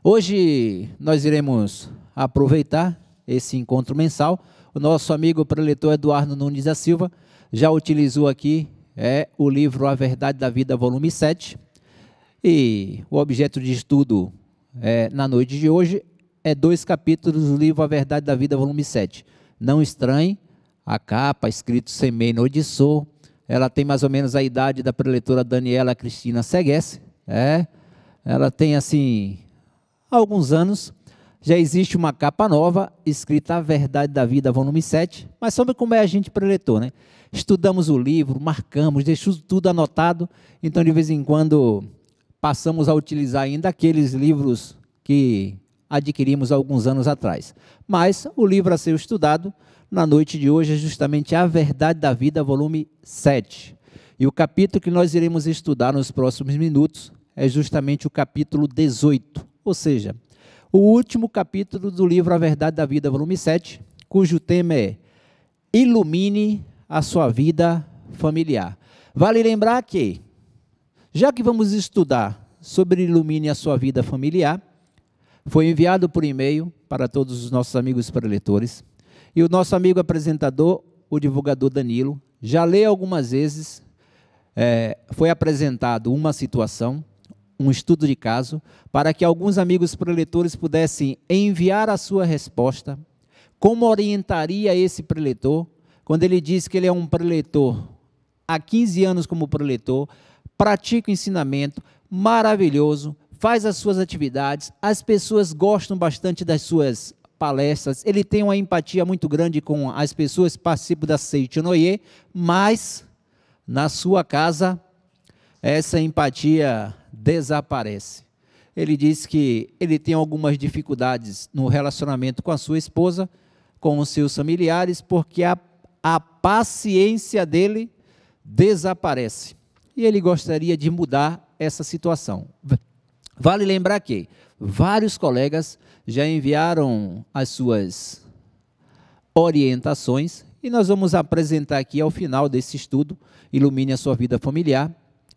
Hoje nós iremos aproveitar esse encontro mensal. O nosso amigo preletor Eduardo Nunes da Silva já utilizou aqui o livro A Verdade da Vida, volume 7. E o objeto de estudo na noite de hoje é 2 capítulos do livro A Verdade da Vida, volume 7. Não estranhe, a capa, escrito Semei no Odissô, ela tem mais ou menos a idade da preletora Daniela Cristina Seguesse. Ela tem, assim, alguns anos. Já existe uma capa nova, escrita A Verdade da Vida, volume 7. Mas sabe como é a gente preletor, né? Estudamos o livro, marcamos, deixamos tudo anotado. Então, de vez em quando, passamos a utilizar ainda aqueles livros que adquirimos alguns anos atrás. Mas o livro a ser estudado na noite de hoje é justamente A Verdade da Vida, volume 7. E o capítulo que nós iremos estudar nos próximos minutos é justamente o capítulo 18, ou seja, o último capítulo do livro A Verdade da Vida, volume 7, cujo tema é Ilumine a sua vida familiar. Vale lembrar que, já que vamos estudar sobre Ilumine a sua vida familiar, foi enviado por e-mail para todos os nossos amigos preletores, e o nosso amigo apresentador, o divulgador Danilo, já leu algumas vezes, foi apresentado uma situação, um estudo de caso, para que alguns amigos preletores pudessem enviar a sua resposta, como orientaria esse preletor, quando ele diz que ele é um preletor há 15 anos como preletor, pratica o ensinamento, maravilhoso, faz as suas atividades, as pessoas gostam bastante das suas palestras, ele tem uma empatia muito grande com as pessoas que participam da Seitonoye, mas na sua casa essa empatia desaparece. Ele diz que ele tem algumas dificuldades no relacionamento com a sua esposa, com os seus familiares, porque a paciência dele desaparece. E ele gostaria de mudar essa situação. Vale lembrar que vários colegas já enviaram as suas orientações e nós vamos apresentar aqui ao final desse estudo, Ilumine a sua vida familiar.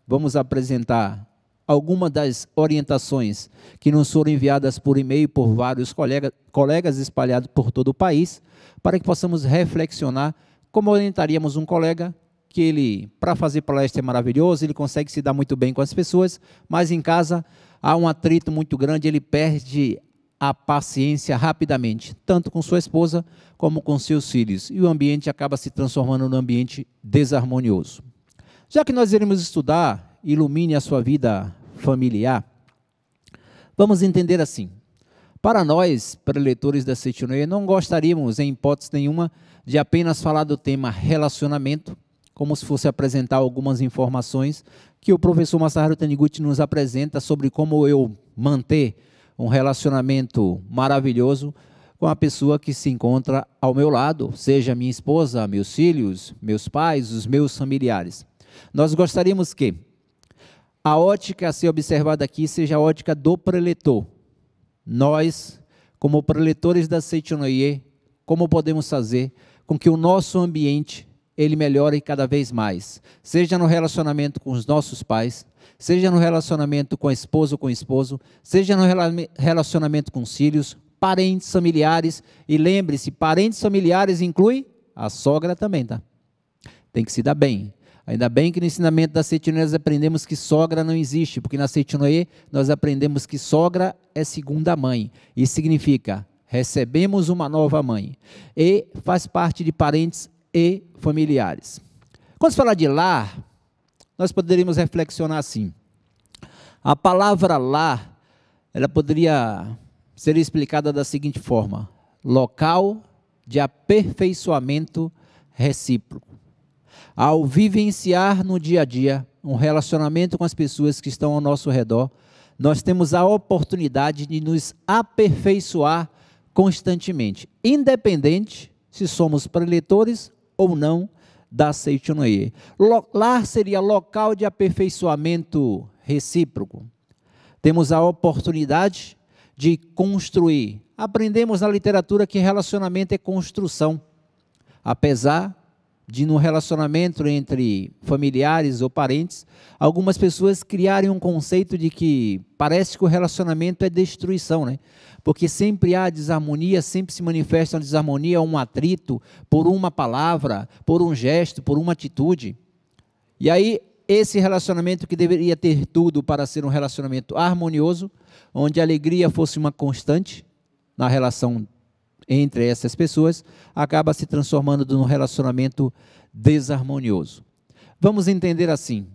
Vamos apresentar algumas das orientações que nos foram enviadas por e-mail por vários colegas espalhados por todo o país, para que possamos reflexionar como orientaríamos um colega que ele, para fazer palestra é maravilhoso, ele consegue se dar muito bem com as pessoas, mas em casa há um atrito muito grande, ele perde a paciência rapidamente, tanto com sua esposa como com seus filhos, e o ambiente acaba se transformando num ambiente desarmonioso. Já que nós iremos estudar Ilumine a sua vida familiar, vamos entender assim. Para nós, preletores da Seitonoye, não gostaríamos, em hipótese nenhuma, de apenas falar do tema relacionamento, como se fosse apresentar algumas informações que o professor Masaharu Taniguchi nos apresenta sobre como eu manter um relacionamento maravilhoso com a pessoa que se encontra ao meu lado, seja minha esposa, meus filhos, meus pais, os meus familiares. Nós gostaríamos que a ótica a ser observada aqui seja a ótica do preletor. Nós, como preletores da Seitonoye, como podemos fazer com que o nosso ambiente ele melhore cada vez mais, seja no relacionamento com os nossos pais, seja no relacionamento com a esposa ou com o esposo, seja no relacionamento com os filhos, parentes, familiares, e lembre-se, parentes familiares inclui a sogra também, tá? Tem que se dar bem. Ainda bem que no ensinamento da Seitonoye nós aprendemos que sogra não existe, porque na Seitonoye nós aprendemos que sogra é segunda mãe. Isso significa, recebemos uma nova mãe. E faz parte de parentes e familiares. Quando se fala de lar, nós poderíamos reflexionar assim. A palavra lar, ela poderia ser explicada da seguinte forma: local de aperfeiçoamento recíproco. Ao vivenciar no dia a dia um relacionamento com as pessoas que estão ao nosso redor, nós temos a oportunidade de nos aperfeiçoar constantemente, independente se somos preletores ou não da Seitonoye. Lar seria local de aperfeiçoamento recíproco. Temos a oportunidade de construir. Aprendemos na literatura que relacionamento é construção. Apesar de no relacionamento entre familiares ou parentes, algumas pessoas criarem um conceito de que parece que o relacionamento é destruição, né? Porque sempre há desarmonia, sempre se manifesta uma desarmonia, um atrito, por uma palavra, por um gesto, por uma atitude. E aí, esse relacionamento que deveria ter tudo para ser um relacionamento harmonioso, onde a alegria fosse uma constante na relação entre essas pessoas, acaba se transformando num relacionamento desarmonioso. Vamos entender assim: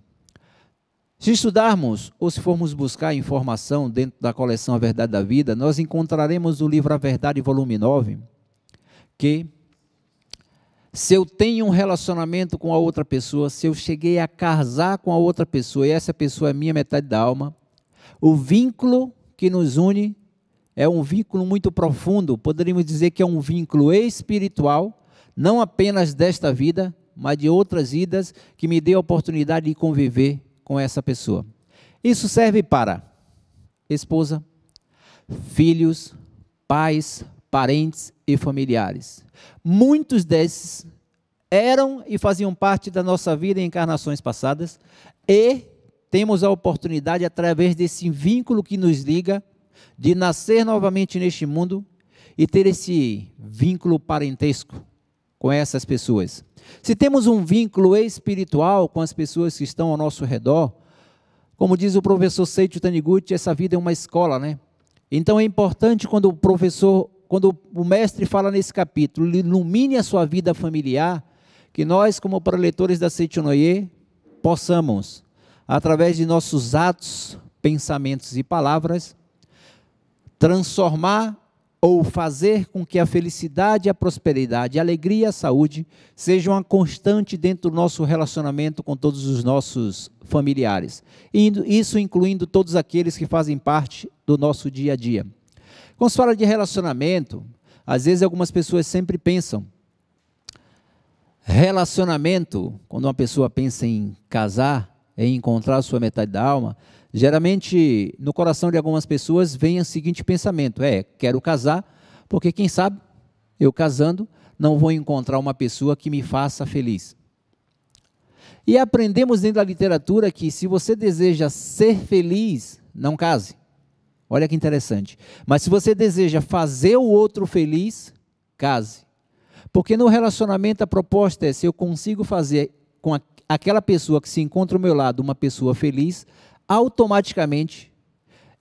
se estudarmos ou se formos buscar informação dentro da coleção A Verdade da Vida, nós encontraremos no livro A Verdade, volume 9, que se eu tenho um relacionamento com a outra pessoa, se eu cheguei a casar com a outra pessoa e essa pessoa é minha metade da alma, o vínculo que nos une é um vínculo muito profundo, poderíamos dizer que é um vínculo espiritual, não apenas desta vida, mas de outras vidas, que me dê a oportunidade de conviver com essa pessoa. Isso serve para esposa, filhos, pais, parentes e familiares. Muitos desses eram e faziam parte da nossa vida em encarnações passadas, e temos a oportunidade, através desse vínculo que nos liga, de nascer novamente neste mundo e ter esse vínculo parentesco com essas pessoas. Se temos um vínculo espiritual com as pessoas que estão ao nosso redor, como diz o professor Seiichi Taniguchi, essa vida é uma escola, né? Então é importante quando o mestre fala nesse capítulo, ilumine a sua vida familiar, que nós, como preletores da Seichonoye, possamos, através de nossos atos, pensamentos e palavras, transformar ou fazer com que a felicidade, a prosperidade, a alegria e a saúde sejam uma constante dentro do nosso relacionamento com todos os nossos familiares. Isso incluindo todos aqueles que fazem parte do nosso dia a dia. Quando se fala de relacionamento, às vezes algumas pessoas sempre pensam, relacionamento, quando uma pessoa pensa em casar, em encontrar a sua metade da alma, geralmente no coração de algumas pessoas vem o seguinte pensamento: quero casar, porque quem sabe, eu casando, não vou encontrar uma pessoa que me faça feliz. E aprendemos dentro da literatura que se você deseja ser feliz, não case. Olha que interessante. Mas se você deseja fazer o outro feliz, case. Porque no relacionamento a proposta é, se eu consigo fazer com aquela pessoa que se encontra ao meu lado uma pessoa feliz, automaticamente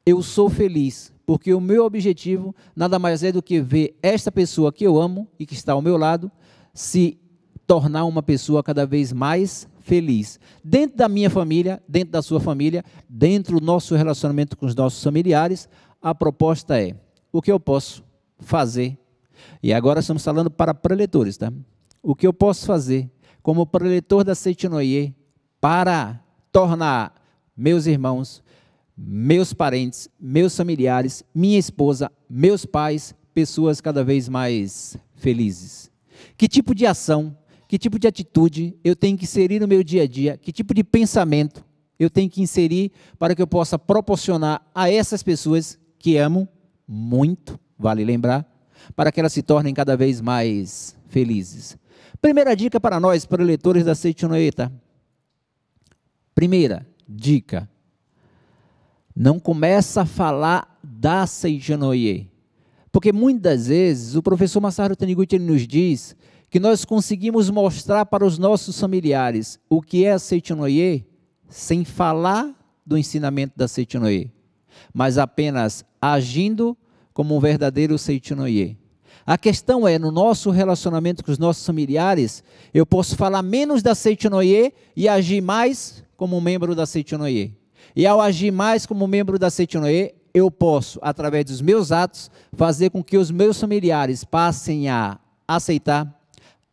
eu sou feliz, porque o meu objetivo nada mais é do que ver esta pessoa que eu amo e que está ao meu lado se tornar uma pessoa cada vez mais feliz. Dentro da minha família, dentro da sua família, dentro do nosso relacionamento com os nossos familiares, a proposta é, o que eu posso fazer? E agora estamos falando para preletores, tá? O que eu posso fazer como preletor da Seichonoye para tornar meus irmãos, meus parentes, meus familiares, minha esposa, meus pais, pessoas cada vez mais felizes? Que tipo de ação, que tipo de atitude eu tenho que inserir no meu dia a dia? Que tipo de pensamento eu tenho que inserir para que eu possa proporcionar a essas pessoas que amo muito, vale lembrar, para que elas se tornem cada vez mais felizes? Primeira dica para nós, preletores da Seichonoye, tá? Primeira dica: não começa a falar da Seichonoye, porque muitas vezes o professor Masaharu Taniguchi nos diz que nós conseguimos mostrar para os nossos familiares o que é a Seichonoye sem falar do ensinamento da Seichonoye, mas apenas agindo como um verdadeiro Seichonoye. A questão é, no nosso relacionamento com os nossos familiares, eu posso falar menos da Seichonoye e agir mais como um membro da Seichonoye. E ao agir mais como membro da Seichonoye, eu posso, através dos meus atos, fazer com que os meus familiares passem a aceitar,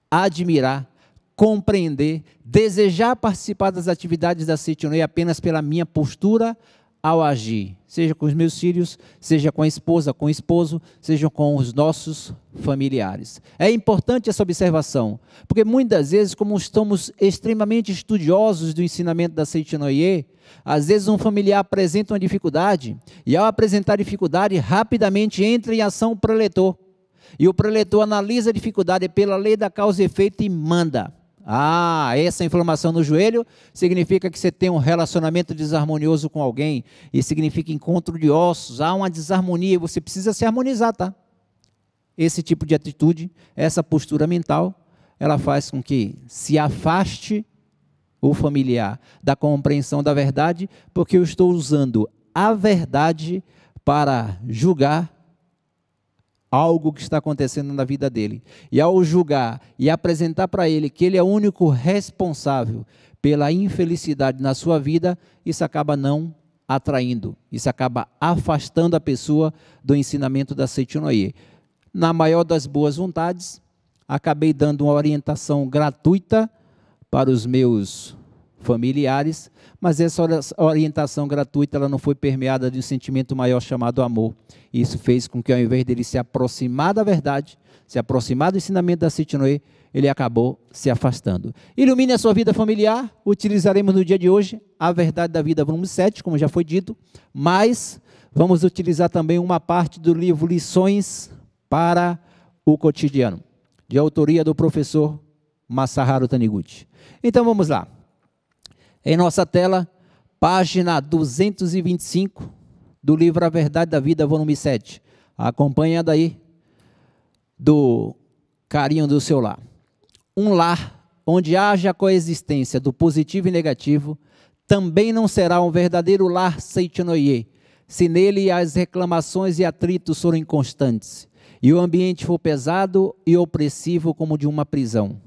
admirar, compreender, desejar participar das atividades da Seichonoye apenas pela minha postura ao agir, seja com os meus filhos, seja com a esposa, com o esposo, seja com os nossos familiares. É importante essa observação, porque muitas vezes, como estamos extremamente estudiosos do ensinamento da Seichonoye, às vezes um familiar apresenta uma dificuldade, e ao apresentar dificuldade, rapidamente entra em ação o preletor, e o preletor analisa a dificuldade pela lei da causa e efeito e manda Ah, essa inflamação no joelho significa que você tem um relacionamento desarmonioso com alguém, e significa encontro de ossos, há uma desarmonia, você precisa se harmonizar, tá? Esse tipo de atitude, essa postura mental, ela faz com que se afaste o familiar da compreensão da verdade, porque eu estou usando a verdade para julgar algo que está acontecendo na vida dele. E ao julgar e apresentar para ele que ele é o único responsável pela infelicidade na sua vida, isso acaba não atraindo, isso acaba afastando a pessoa do ensinamento da Seichonoye. Na maior das boas vontades, acabei dando uma orientação gratuita para os meus familiares, mas essa orientação gratuita ela não foi permeada de um sentimento maior chamado amor. Isso fez com que, ao invés dele se aproximar da verdade, se aproximar do ensinamento da Seichonoye, ele acabou se afastando. Ilumine a sua vida familiar. Utilizaremos no dia de hoje a Verdade da Vida, volume 7, como já foi dito, mas vamos utilizar também uma parte do livro Lições para o Cotidiano, de autoria do professor Masaharu Taniguchi. Então vamos lá. Em nossa tela, página 225 do livro A Verdade da Vida, volume 7. Acompanha daí do carinho do seu lar. Um lar onde haja coexistência do positivo e negativo também não será um verdadeiro lar Seichonoye, se nele as reclamações e atritos forem constantes e o ambiente for pesado e opressivo como de uma prisão.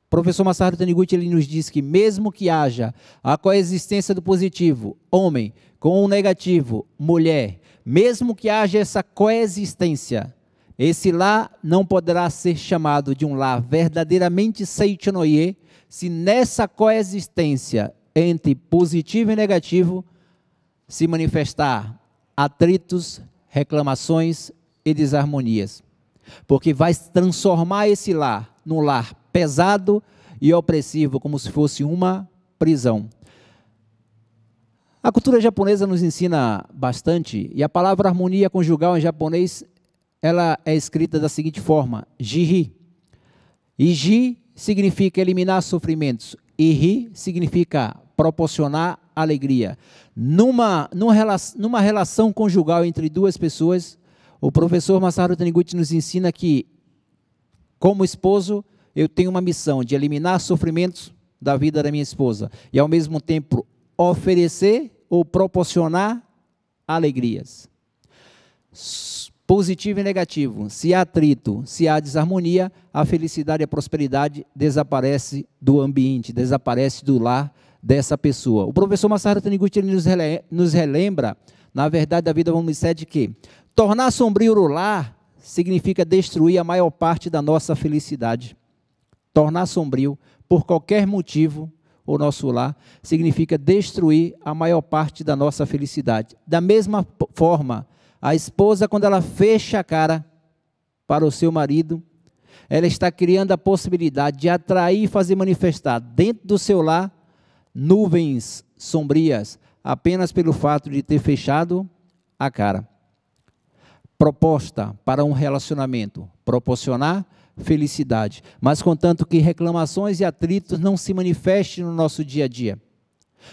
O professor Masaharu Taniguchi ele nos diz que mesmo que haja a coexistência do positivo, homem, com o negativo, mulher, mesmo que haja essa coexistência, esse lar não poderá ser chamado de um lar verdadeiramente Seichonoye, se nessa coexistência entre positivo e negativo se manifestar atritos, reclamações e desarmonias. Porque vai transformar esse lar num lar pesado e opressivo, como se fosse uma prisão. A cultura japonesa nos ensina bastante, e a palavra harmonia conjugal em japonês, ela é escrita da seguinte forma, jihi. E ji significa eliminar sofrimentos, e ri significa proporcionar alegria. Numa relação conjugal entre duas pessoas, o professor Masaharu Taniguchi nos ensina que, como esposo, eu tenho uma missão de eliminar sofrimentos da vida da minha esposa e, ao mesmo tempo, oferecer ou proporcionar alegrias. Positivo e negativo. Se há atrito, se há desarmonia, a felicidade e a prosperidade desaparece do ambiente, desaparece do lar dessa pessoa. O professor Masaharu Taniguchi nos relembra, na Verdade da Vida, volume 7, que tornar sombrio o lar significa destruir a maior parte da nossa felicidade. Tornar sombrio, por qualquer motivo, o nosso lar, significa destruir a maior parte da nossa felicidade. Da mesma forma, a esposa, quando ela fecha a cara para o seu marido, ela está criando a possibilidade de atrair e fazer manifestar dentro do seu lar nuvens sombrias, apenas pelo fato de ter fechado a cara. Proposta para um relacionamento, proporcionar felicidade, mas contanto que reclamações e atritos não se manifestem no nosso dia a dia.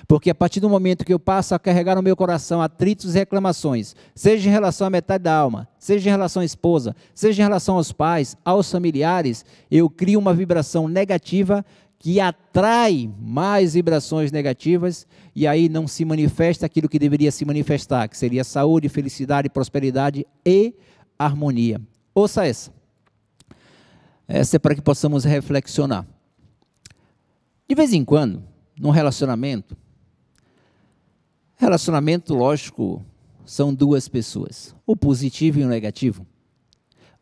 Porque a partir do momento que eu passo a carregar no meu coração atritos e reclamações, seja em relação à metade da alma, seja em relação à esposa, seja em relação aos pais, aos familiares, eu crio uma vibração negativa que atrai mais vibrações negativas e aí não se manifesta aquilo que deveria se manifestar, que seria saúde, felicidade, prosperidade e harmonia. Ouça essa. Essa é para que possamos reflexionar. De vez em quando, num relacionamento, lógico, são duas pessoas, o positivo e o negativo,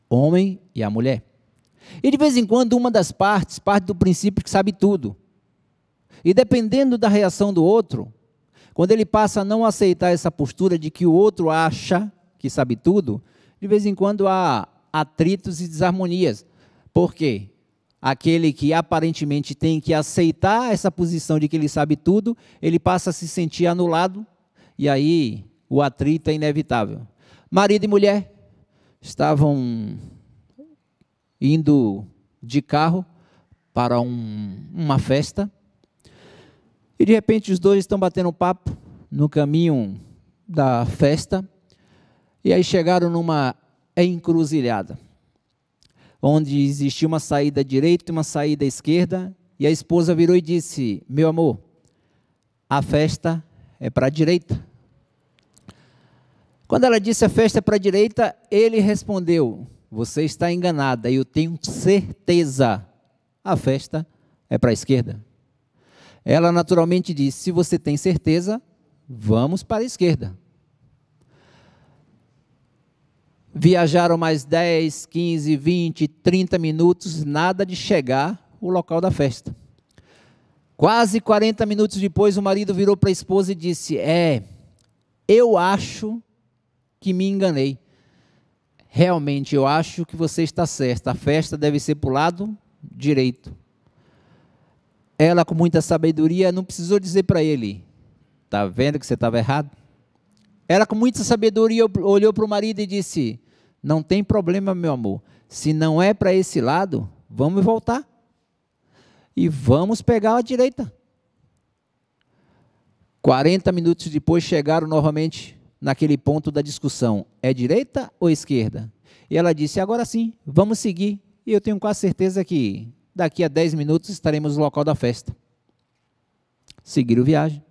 homem e a mulher. E de vez em quando, uma das partes, parte do princípio que sabe tudo. E dependendo da reação do outro, quando ele passa a não aceitar essa postura de que o outro acha que sabe tudo, de vez em quando há atritos e desarmonias. Por quê? Aquele que aparentemente tem que aceitar essa posição de que ele sabe tudo, ele passa a se sentir anulado, e aí o atrito é inevitável. Marido e mulher estavam indo de carro para uma festa, e de repente os dois estão batendo papo no caminho da festa, e aí chegaram numa encruzilhada, onde existia uma saída direita e uma saída esquerda, e a esposa virou e disse: meu amor, a festa é para a direita. Quando ela disse a festa é para a direita, ele respondeu: você está enganada, eu tenho certeza, a festa é para a esquerda. Ela naturalmente disse: se você tem certeza, vamos para a esquerda. Viajaram mais 10, 15, 20, 30 minutos, nada de chegar ao local da festa. Quase 40 minutos depois, o marido virou para a esposa e disse: eu acho que me enganei. Realmente, eu acho que você está certa, a festa deve ser para o lado direito. Ela, com muita sabedoria, não precisou dizer para ele: está vendo que você estava errado? Ela, com muita sabedoria, olhou para o marido e disse: não tem problema, meu amor, se não é para esse lado, vamos voltar e vamos pegar a direita. 40 minutos depois chegaram novamente naquele ponto da discussão: é direita ou esquerda? E ela disse: agora sim, vamos seguir, e eu tenho quase certeza que daqui a 10 minutos estaremos no local da festa. Seguiram viagem.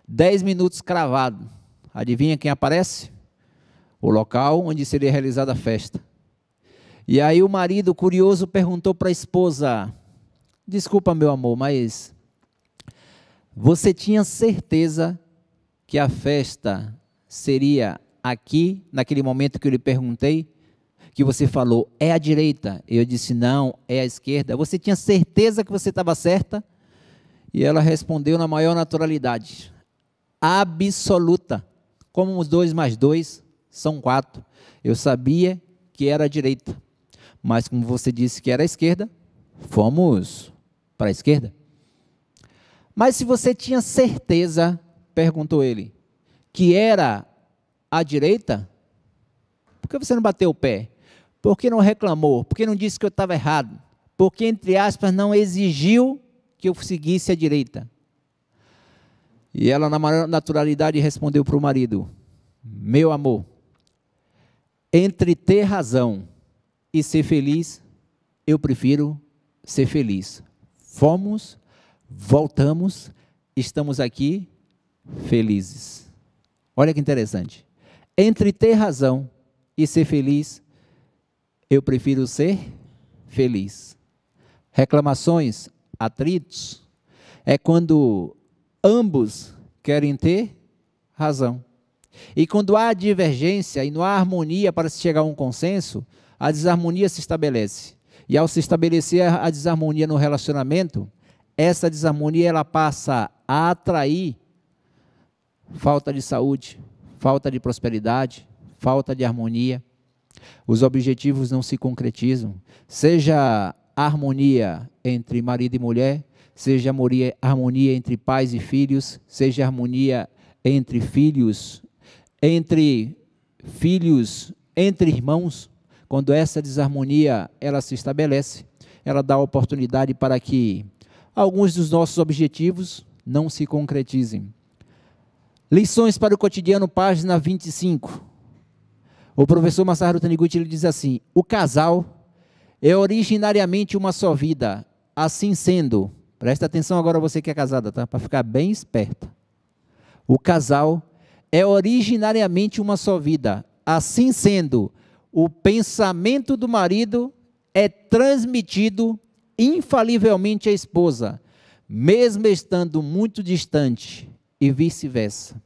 10 minutos cravado. Adivinha quem aparece? O local onde seria realizada a festa. E aí o marido, curioso, perguntou para a esposa: desculpa, meu amor, mas você tinha certeza que a festa seria aqui, naquele momento que eu lhe perguntei, que você falou, é à direita? Eu disse, não, é à esquerda. Você tinha certeza que você estava certa? E ela respondeu na maior naturalidade: absoluta. Como os 2 mais 2 são 4. Eu sabia que era a direita, mas como você disse que era a esquerda, fomos para a esquerda. Mas se você tinha certeza, perguntou ele, que era a direita, por que você não bateu o pé? Por que não reclamou? Por que não disse que eu estava errado? Por que, entre aspas, não exigiu que eu seguisse a direita? E ela, na maior naturalidade, respondeu para o marido: meu amor, entre ter razão e ser feliz, eu prefiro ser feliz. Fomos, voltamos, estamos aqui felizes. Olha que interessante. Entre ter razão e ser feliz, eu prefiro ser feliz. Reclamações, atritos, é quando ambos querem ter razão. E quando há divergência e não há harmonia para se chegar a um consenso, a desarmonia se estabelece. E ao se estabelecer a desarmonia no relacionamento, essa desarmonia ela passa a atrair falta de saúde, falta de prosperidade, falta de harmonia. Os objetivos não se concretizam. Seja a harmonia entre marido e mulher, seja a harmonia entre pais e filhos, seja a harmonia entre filhos, entre irmãos. Quando essa desarmonia ela se estabelece, ela dá oportunidade para que alguns dos nossos objetivos não se concretizem. Lições para o cotidiano, página 25. O professor Masaharu Taniguchi ele diz assim: o casal é originariamente uma só vida, assim sendo, presta atenção agora você que é casada, tá? Para ficar bem esperta. O casal é originariamente uma só vida, assim sendo, o pensamento do marido é transmitido infalivelmente à esposa, mesmo estando muito distante, e vice-versa.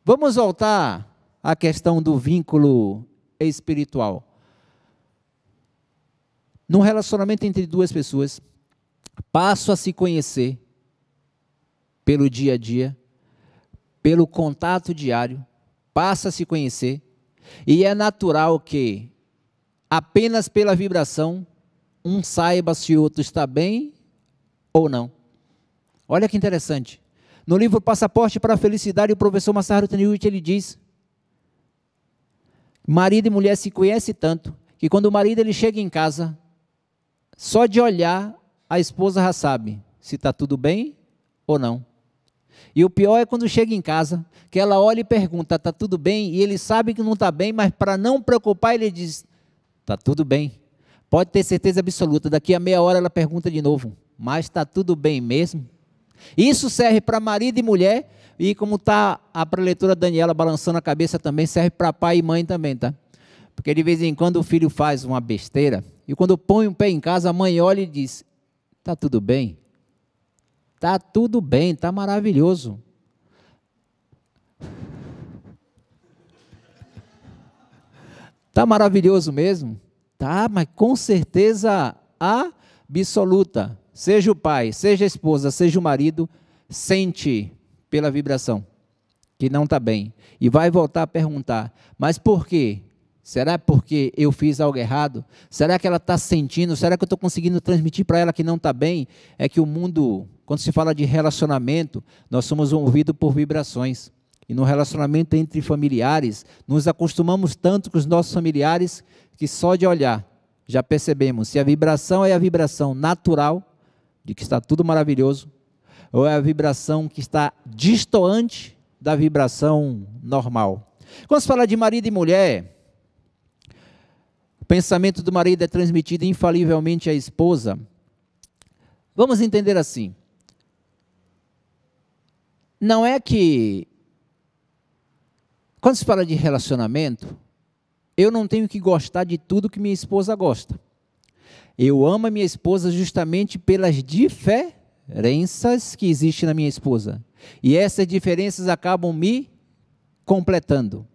Vamos voltar à questão do vínculo espiritual. Num relacionamento entre duas pessoas, passam a se conhecer pelo dia a dia, pelo contato diário, passa a se conhecer, e é natural que, apenas pela vibração, um saiba se o outro está bem ou não. Olha que interessante. No livro Passaporte para a Felicidade, o professor Masaharu Taniguchi ele diz: marido e mulher se conhecem tanto, que quando o marido ele chega em casa, só de olhar, a esposa já sabe se está tudo bem ou não. E o pior é quando chega em casa, que ela olha e pergunta, está tudo bem? E ele sabe que não está bem, mas para não preocupar, ele diz, está tudo bem. Pode ter certeza absoluta, daqui a meia hora ela pergunta de novo, mas está tudo bem mesmo? Isso serve para marido e mulher, e como está a preletora Daniela balançando a cabeça também, serve para pai e mãe também, tá? Porque de vez em quando o filho faz uma besteira, e quando põe um pé em casa, a mãe olha e diz, está tudo bem? Está tudo bem, está maravilhoso. Está maravilhoso mesmo? Tá, mas com certeza absoluta. Seja o pai, seja a esposa, seja o marido, sente pela vibração que não está bem. E vai voltar a perguntar, mas por quê? Será porque eu fiz algo errado? Será que ela está sentindo? Será que eu estou conseguindo transmitir para ela que não está bem? É que o mundo, quando se fala de relacionamento, nós somos movidos por vibrações. E no relacionamento entre familiares, nos acostumamos tanto com os nossos familiares, que só de olhar, já percebemos se a vibração é a vibração natural, de que está tudo maravilhoso, ou é a vibração que está distoante da vibração normal. Quando se fala de marido e mulher, o pensamento do marido é transmitido infalivelmente à esposa. Vamos entender assim. Não é que, quando se fala de relacionamento, eu não tenho que gostar de tudo que minha esposa gosta. Eu amo a minha esposa justamente pelas diferenças que existem na minha esposa. E essas diferenças acabam me completando.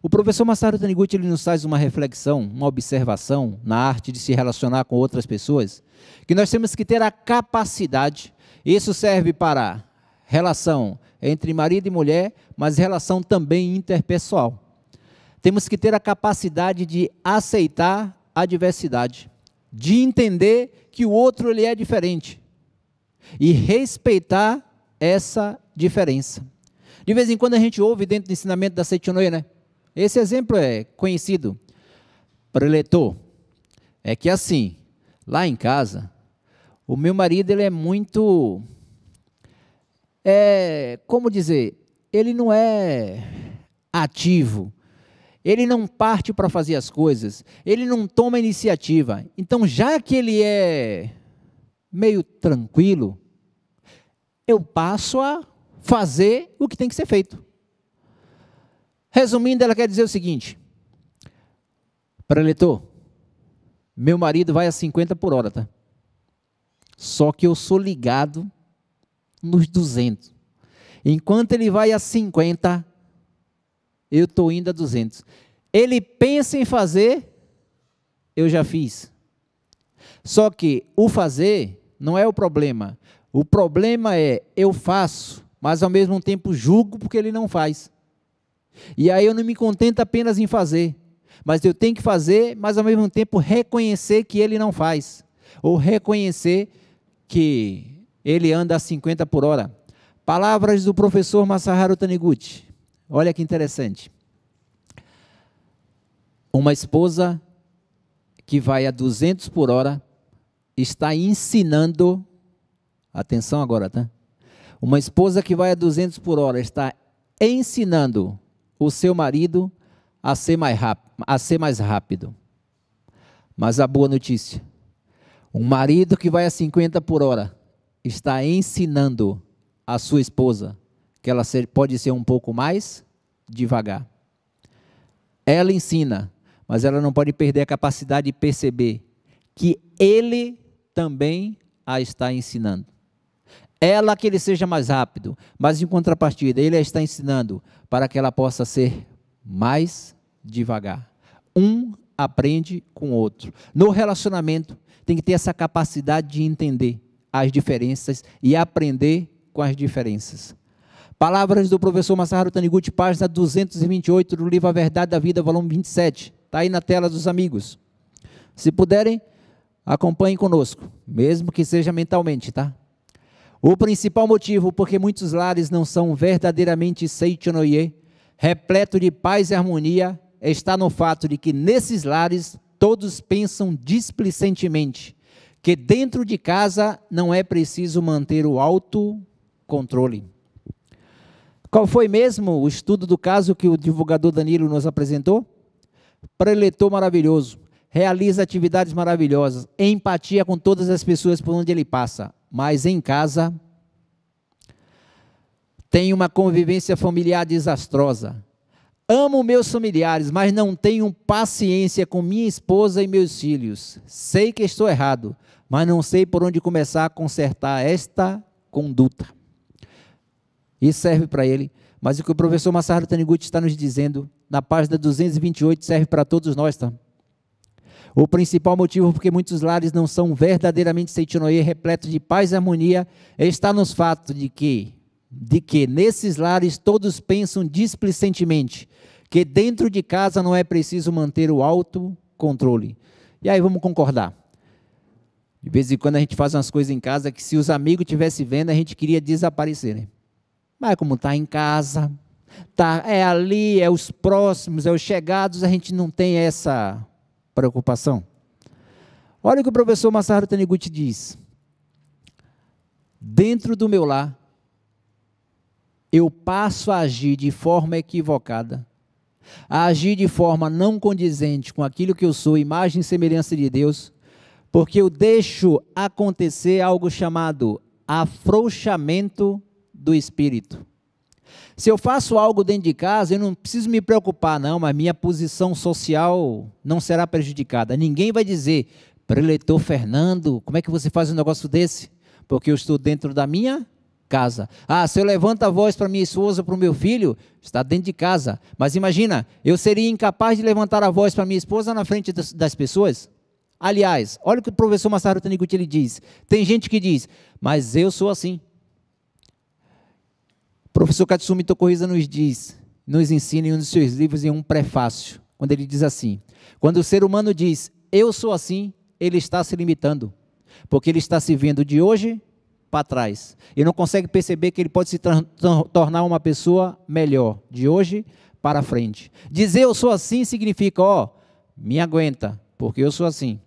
O professor Masaru Taniguchi, ele nos faz uma reflexão, uma observação na arte de se relacionar com outras pessoas, que nós temos que ter a capacidade, isso serve para relação entre marido e mulher, mas relação também interpessoal. Temos que ter a capacidade de aceitar a diversidade, de entender que o outro ele é diferente e respeitar essa diferença. De vez em quando a gente ouve dentro do ensinamento da Seichonoye, né? Esse exemplo é conhecido, preletor, é que assim, lá em casa, o meu marido ele é muito, como dizer, ele não é ativo, ele não parte para fazer as coisas, ele não toma iniciativa. Então, já que ele é meio tranquilo, eu passo a fazer o que tem que ser feito. Resumindo, ela quer dizer o seguinte, preletor, meu marido vai a 50 por hora, tá? Só que eu sou ligado nos 200. Enquanto ele vai a 50, eu estou indo a 200. Ele pensa em fazer, eu já fiz. Só que o fazer não é o problema. O problema é, eu faço, mas ao mesmo tempo julgo porque ele não faz. E aí eu não me contento apenas em fazer, mas eu tenho que fazer, mas ao mesmo tempo reconhecer que ele não faz, ou reconhecer que ele anda a 50 por hora. Palavras do professor Masaharu Taniguchi, olha que interessante. Uma esposa que vai a 200 por hora, está ensinando, atenção agora, tá? Uma esposa que vai a 200 por hora, está ensinando o seu marido a ser mais rápido. Mas a boa notícia, um marido que vai a 50 por hora, está ensinando a sua esposa que ela pode ser um pouco mais devagar. Ela ensina, mas ela não pode perder a capacidade de perceber que ele também a está ensinando. Ela que ele seja mais rápido, mas em contrapartida, ele a está ensinando para que ela possa ser mais devagar. Um aprende com o outro. No relacionamento, tem que ter essa capacidade de entender as diferenças e aprender com as diferenças. Palavras do professor Masaharu Taniguchi, página 228 do livro A Verdade da Vida, volume 27. Está aí na tela dos amigos. Se puderem, acompanhem conosco, mesmo que seja mentalmente, tá? O principal motivo porque muitos lares não são verdadeiramente Seichonoye, repleto de paz e harmonia, está no fato de que nesses lares todos pensam displicentemente que dentro de casa não é preciso manter o autocontrole. Qual foi mesmo o estudo do caso que o divulgador Danilo nos apresentou? Preletor maravilhoso, realiza atividades maravilhosas, empatia com todas as pessoas por onde ele passa, mas em casa tem uma convivência familiar desastrosa. Amo meus familiares, mas não tenho paciência com minha esposa e meus filhos. Sei que estou errado, mas não sei por onde começar a consertar esta conduta. Isso serve para ele, mas o que o professor Masaharu Taniguchi está nos dizendo, na página 228, serve para todos nós, tá? O principal motivo porque muitos lares não são verdadeiramente Seichonoye, repletos de paz e harmonia, está nos fatos de que nesses lares todos pensam displicentemente que dentro de casa não é preciso manter o autocontrole. E aí vamos concordar. De vez em quando a gente faz umas coisas em casa que se os amigos estivessem vendo, a gente queria desaparecer, né? Mas como está em casa, é ali, é os próximos, é os chegados, a gente não tem essa preocupação. Olha o que o professor Masaharu Taniguchi diz. Dentro do meu lar, eu passo a agir de forma equivocada, a agir de forma não condizente com aquilo que eu sou, imagem e semelhança de Deus, porque eu deixo acontecer algo chamado afrouxamento do espírito. Se eu faço algo dentro de casa, eu não preciso me preocupar, não, mas minha posição social não será prejudicada. Ninguém vai dizer, preletor Fernando, como é que você faz um negócio desse? Porque eu estou dentro da minha casa. Se eu levanto a voz para minha esposa, para o meu filho, está dentro de casa. Mas imagina, eu seria incapaz de levantar a voz para minha esposa na frente das pessoas? Aliás, olha o que o professor Masaharu Taniguchi ele diz. Tem gente que diz, mas eu sou assim. O professor Katsumi Tokuhisa nos ensina em um dos seus livros, em um prefácio, quando ele diz assim, quando o ser humano diz, eu sou assim, ele está se limitando, porque ele está se vendo de hoje para trás, e não consegue perceber que ele pode se tornar uma pessoa melhor, de hoje para frente. Dizer eu sou assim significa, me aguenta, porque eu sou assim.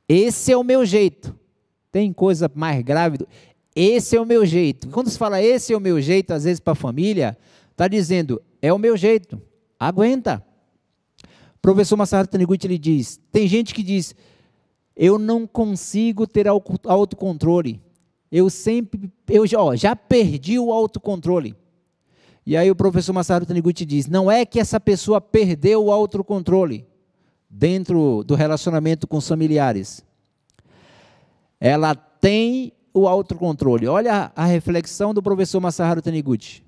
Esse é o meu jeito. Tem coisa mais grave, esse é o meu jeito. Quando se fala esse é o meu jeito, às vezes para a família, está dizendo, é o meu jeito, aguenta. O professor Masaharu Taniguchi ele diz, tem gente que diz, eu não consigo ter autocontrole, eu já perdi o autocontrole. E aí o professor Masaharu Taniguchi diz, não é que essa pessoa perdeu o autocontrole dentro do relacionamento com os familiares, ela tem o autocontrole. Olha a reflexão do professor Masaharu Taniguchi.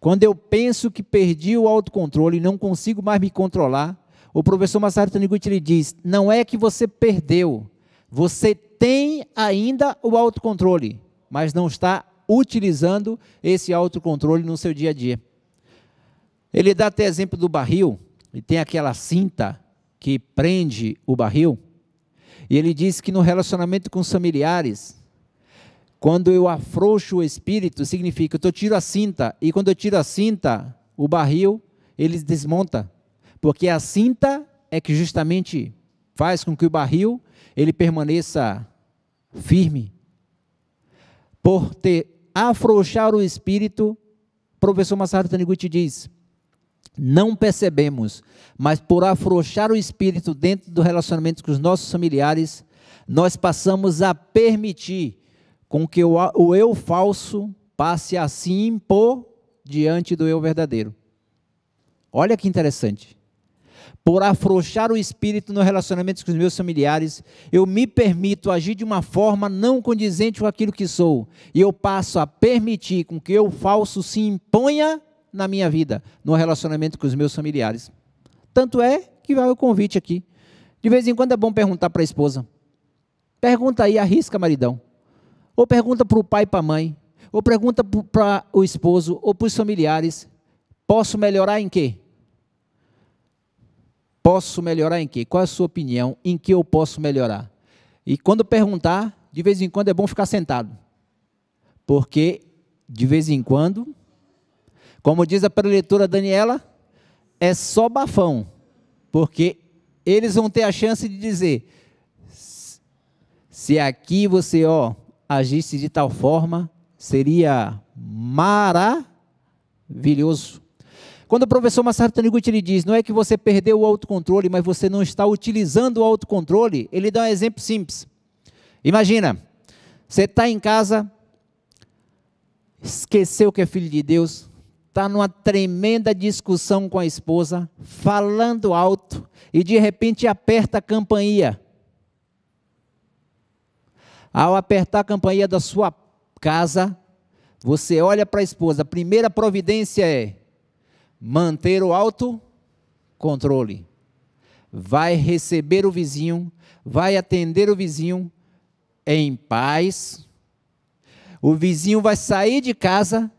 Quando eu penso que perdi o autocontrole e não consigo mais me controlar, o professor Masaharu Taniguchi ele diz, não é que você perdeu, você tem ainda o autocontrole, mas não está utilizando esse autocontrole no seu dia a dia. Ele dá até exemplo do barril, e tem aquela cinta que prende o barril, e ele diz que no relacionamento com os familiares, quando eu afrouxo o espírito, significa que eu tiro a cinta, e quando eu tiro a cinta, o barril, ele desmonta, porque a cinta é que justamente faz com que o barril, ele permaneça firme. Por afrouxar o espírito, o professor Masaharu Taniguchi diz, não percebemos, mas por afrouxar o espírito dentro do relacionamento com os nossos familiares, nós passamos a permitir com que o eu falso passe a se impor diante do eu verdadeiro. Olha que interessante. Por afrouxar o espírito no relacionamento com os meus familiares, eu me permito agir de uma forma não condizente com aquilo que sou, e eu passo a permitir com que o eu falso se imponha na minha vida, no relacionamento com os meus familiares. Tanto é que vai o convite aqui. De vez em quando é bom perguntar para a esposa. Pergunta aí, arrisca, maridão. Ou pergunta para o pai e para a mãe. Ou pergunta para o esposo ou para os familiares. Posso melhorar em quê? Posso melhorar em quê? Qual é a sua opinião? Em que eu posso melhorar? E quando perguntar, de vez em quando é bom ficar sentado. Porque, de vez em quando, como diz a preletora Daniela, é só bafão. Porque eles vão ter a chance de dizer, Se aqui você, agisse de tal forma, seria maravilhoso. Quando o professor Masaru Taniguchi ele diz, não é que você perdeu o autocontrole, mas você não está utilizando o autocontrole, ele dá um exemplo simples. Imagina, você está em casa, esqueceu que é filho de Deus, está numa tremenda discussão com a esposa, falando alto, e de repente aperta a campainha. Ao apertar a campainha da sua casa, você olha para a esposa, a primeira providência é manter o autocontrole. Vai receber o vizinho, vai atender o vizinho em paz. O vizinho vai sair de casa,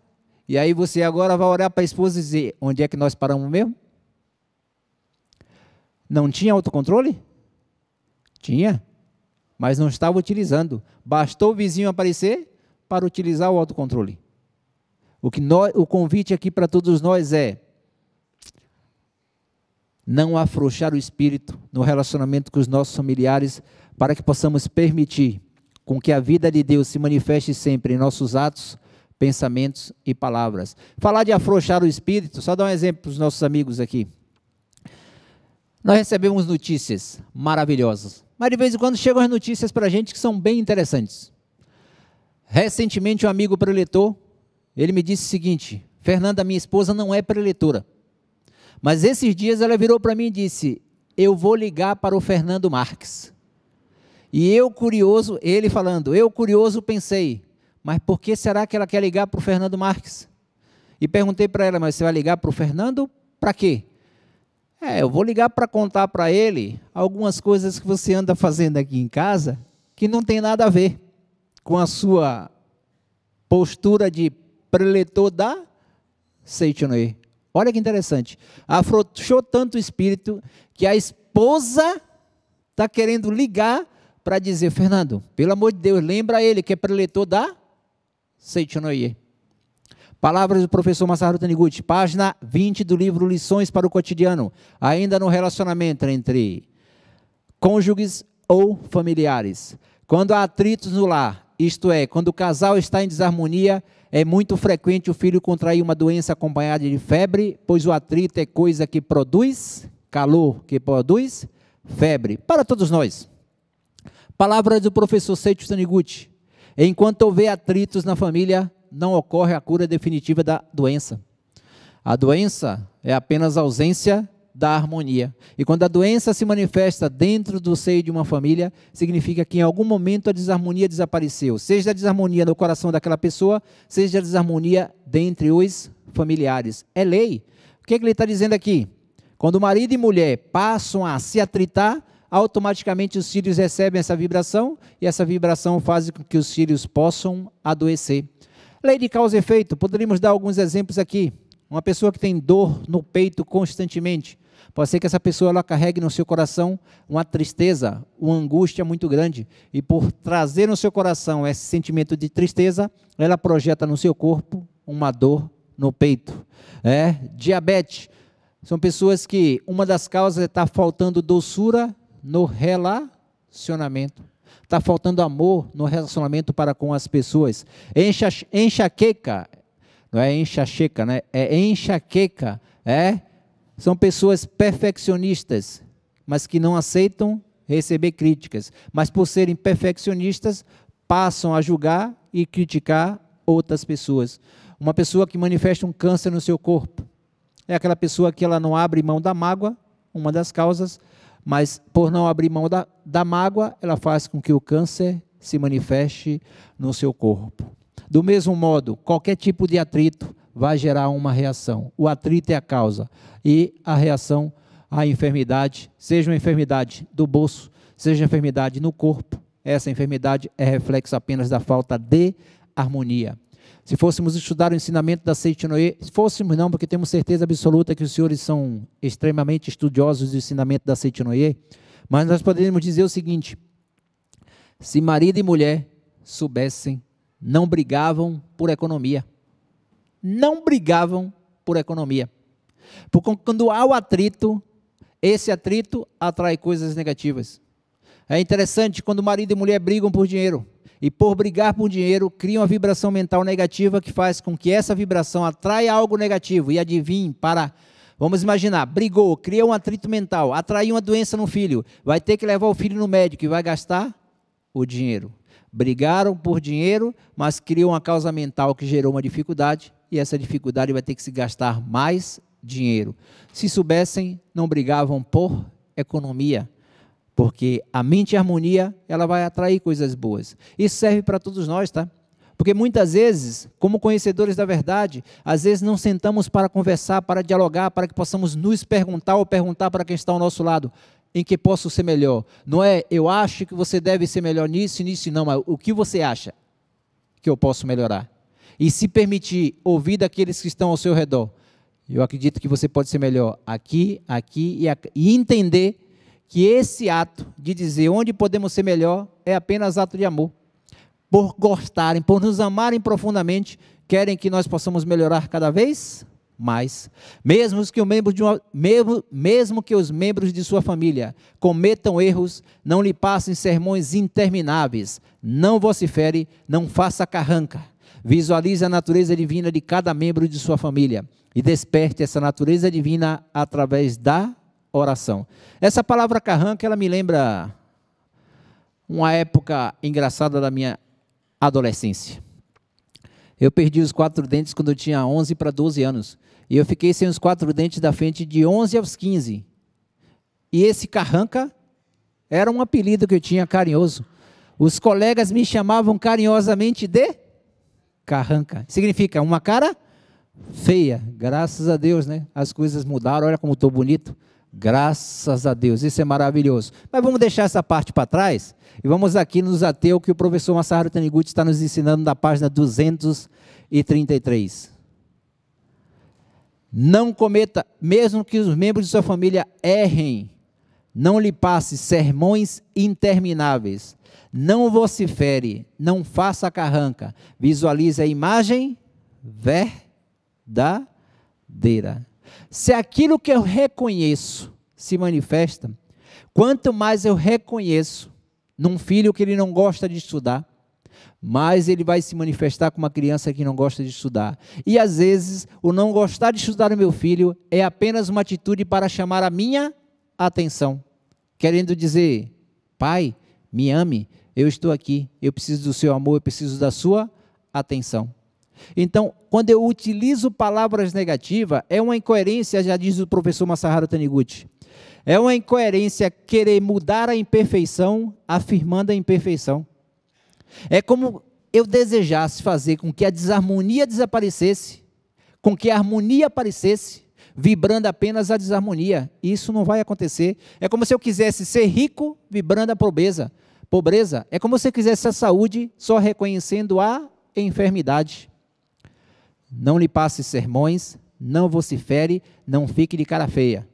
e aí você agora vai olhar para a esposa e dizer, onde é que nós paramos mesmo? Não tinha autocontrole? Tinha, mas não estava utilizando. Bastou o vizinho aparecer para utilizar o autocontrole. O convite aqui para todos nós é não afrouxar o espírito no relacionamento com os nossos familiares, para que possamos permitir com que a vida de Deus se manifeste sempre em nossos atos, pensamentos e palavras. Falar de afrouxar o espírito, só dar um exemplo para os nossos amigos aqui. Nós recebemos notícias maravilhosas, mas de vez em quando chegam as notícias para a gente que são bem interessantes. Recentemente um amigo preletor, ele me disse o seguinte, Fernanda, minha esposa não é preletora, mas esses dias ela virou para mim e disse, eu vou ligar para o Fernando Marques. E eu curioso, ele falando, eu curioso pensei, mas por que será que ela quer ligar para o Fernando Marques? E perguntei para ela, mas você vai ligar para o Fernando para quê? Eu vou ligar para contar para ele algumas coisas que você anda fazendo aqui em casa, que não tem nada a ver com a sua postura de preletor da Seichonoye. Olha que interessante, afrouxou tanto o espírito, que a esposa está querendo ligar para dizer, Fernando, pelo amor de Deus, lembra ele que é preletor da Seichonoye. Palavras do professor Masaru Taniguchi, página 20 do livro Lições para o Cotidiano, ainda no relacionamento entre cônjuges ou familiares. Quando há atritos no lar, isto é, quando o casal está em desarmonia, é muito frequente o filho contrair uma doença acompanhada de febre, pois o atrito é coisa que produz calor, que produz febre. Para todos nós. Palavras do professor Seiichi Taniguchi. Enquanto houver atritos na família, não ocorre a cura definitiva da doença. A doença é apenas a ausência da harmonia. E quando a doença se manifesta dentro do seio de uma família, significa que em algum momento a desarmonia desapareceu. Seja a desarmonia no coração daquela pessoa, seja a desarmonia dentre os familiares. É lei. O que ele está dizendo aqui? Quando marido e mulher passam a se atritar, automaticamente os filhos recebem essa vibração, e essa vibração faz com que os filhos possam adoecer. Lei de causa e efeito, poderíamos dar alguns exemplos aqui. Uma pessoa que tem dor no peito constantemente, pode ser que essa pessoa ela carregue no seu coração uma tristeza, uma angústia muito grande, e por trazer no seu coração esse sentimento de tristeza, ela projeta no seu corpo uma dor no peito. Diabetes, são pessoas que uma das causas é estar faltando doçura no relacionamento. Está faltando amor no relacionamento para com as pessoas. Enxaqueca, não é enxaqueca, né? É enxaqueca, são pessoas perfeccionistas, mas que não aceitam receber críticas. Mas por serem perfeccionistas, passam a julgar e criticar outras pessoas. Uma pessoa que manifesta um câncer no seu corpo, é aquela pessoa que ela não abre mão da mágoa, uma das causas, mas por não abrir mão da mágoa, ela faz com que o câncer se manifeste no seu corpo. Do mesmo modo, qualquer tipo de atrito vai gerar uma reação. O atrito é a causa e a reação, a enfermidade, seja uma enfermidade do bolso, seja uma enfermidade no corpo, essa enfermidade é reflexo apenas da falta de harmonia. Se fôssemos estudar o ensinamento da Seichonoye, se fôssemos não, porque temos certeza absoluta que os senhores são extremamente estudiosos do ensinamento da Seichonoye, mas nós poderíamos dizer o seguinte, se marido e mulher soubessem, não brigavam por economia. Não brigavam por economia. Porque quando há o atrito, esse atrito atrai coisas negativas. É interessante quando marido e mulher brigam por dinheiro. E por brigar por dinheiro, criam uma vibração mental negativa que faz com que essa vibração atraia algo negativo. E adivinhe, vamos imaginar, brigou, criou um atrito mental, atraiu uma doença no filho, vai ter que levar o filho no médico e vai gastar o dinheiro. Brigaram por dinheiro, mas criou uma causa mental que gerou uma dificuldade, e essa dificuldade vai ter que se gastar mais dinheiro. Se soubessem, não brigavam por economia, porque a mente e a harmonia, ela vai atrair coisas boas. Isso serve para todos nós, tá? Porque muitas vezes, como conhecedores da verdade, às vezes não sentamos para conversar, para dialogar, para que possamos nos perguntar ou perguntar para quem está ao nosso lado, em que posso ser melhor. Não é, eu acho que você deve ser melhor nisso, nisso, não, mas o que você acha que eu posso melhorar? E se permitir ouvir daqueles que estão ao seu redor, eu acredito que você pode ser melhor aqui, aqui e aqui, e entender que esse ato de dizer onde podemos ser melhor é apenas ato de amor. Por gostarem, por nos amarem profundamente, querem que nós possamos melhorar cada vez mais. Mesmo que os membros de sua família cometam erros, não lhe passem sermões intermináveis, não vocifere, não faça carranca. Visualize a natureza divina de cada membro de sua família e desperte essa natureza divina através da oração. Essa palavra carranca, ela me lembra uma época engraçada da minha adolescência. Eu perdi os 4 dentes quando eu tinha 11 para 12 anos. E eu fiquei sem os 4 dentes da frente de 11 aos 15. E esse carranca era um apelido que eu tinha carinhoso. Os colegas me chamavam carinhosamente de carranca. Significa uma cara feia. Graças a Deus, né? As coisas mudaram. Olha como estou bonito. Graças a Deus. Isso é maravilhoso. Mas vamos deixar essa parte para trás e vamos aqui nos ater ao que o professor Masaharu Taniguchi está nos ensinando na página 233. Não cometa, mesmo que os membros de sua família errem, não lhe passe sermões intermináveis, não vocifere, não faça carranca, visualize a imagem verdadeira. Se aquilo que eu reconheço se manifesta, quanto mais eu reconheço num filho que ele não gosta de estudar, mais ele vai se manifestar como uma criança que não gosta de estudar. E às vezes, o não gostar de estudar no meu filho é apenas uma atitude para chamar a minha atenção, querendo dizer, pai, me ame, eu estou aqui, eu preciso do seu amor, eu preciso da sua atenção. Então, quando eu utilizo palavras negativas, é uma incoerência, já diz o professor Masaharu Taniguchi, é uma incoerência querer mudar a imperfeição, afirmando a imperfeição. É como eu desejasse fazer com que a desarmonia desaparecesse, com que a harmonia aparecesse, vibrando apenas a desarmonia. Isso não vai acontecer. É como se eu quisesse ser rico, vibrando a pobreza. Pobreza é como se eu quisesse a saúde, só reconhecendo a enfermidade. Não lhe passe sermões, não vocifere, não fique de cara feia.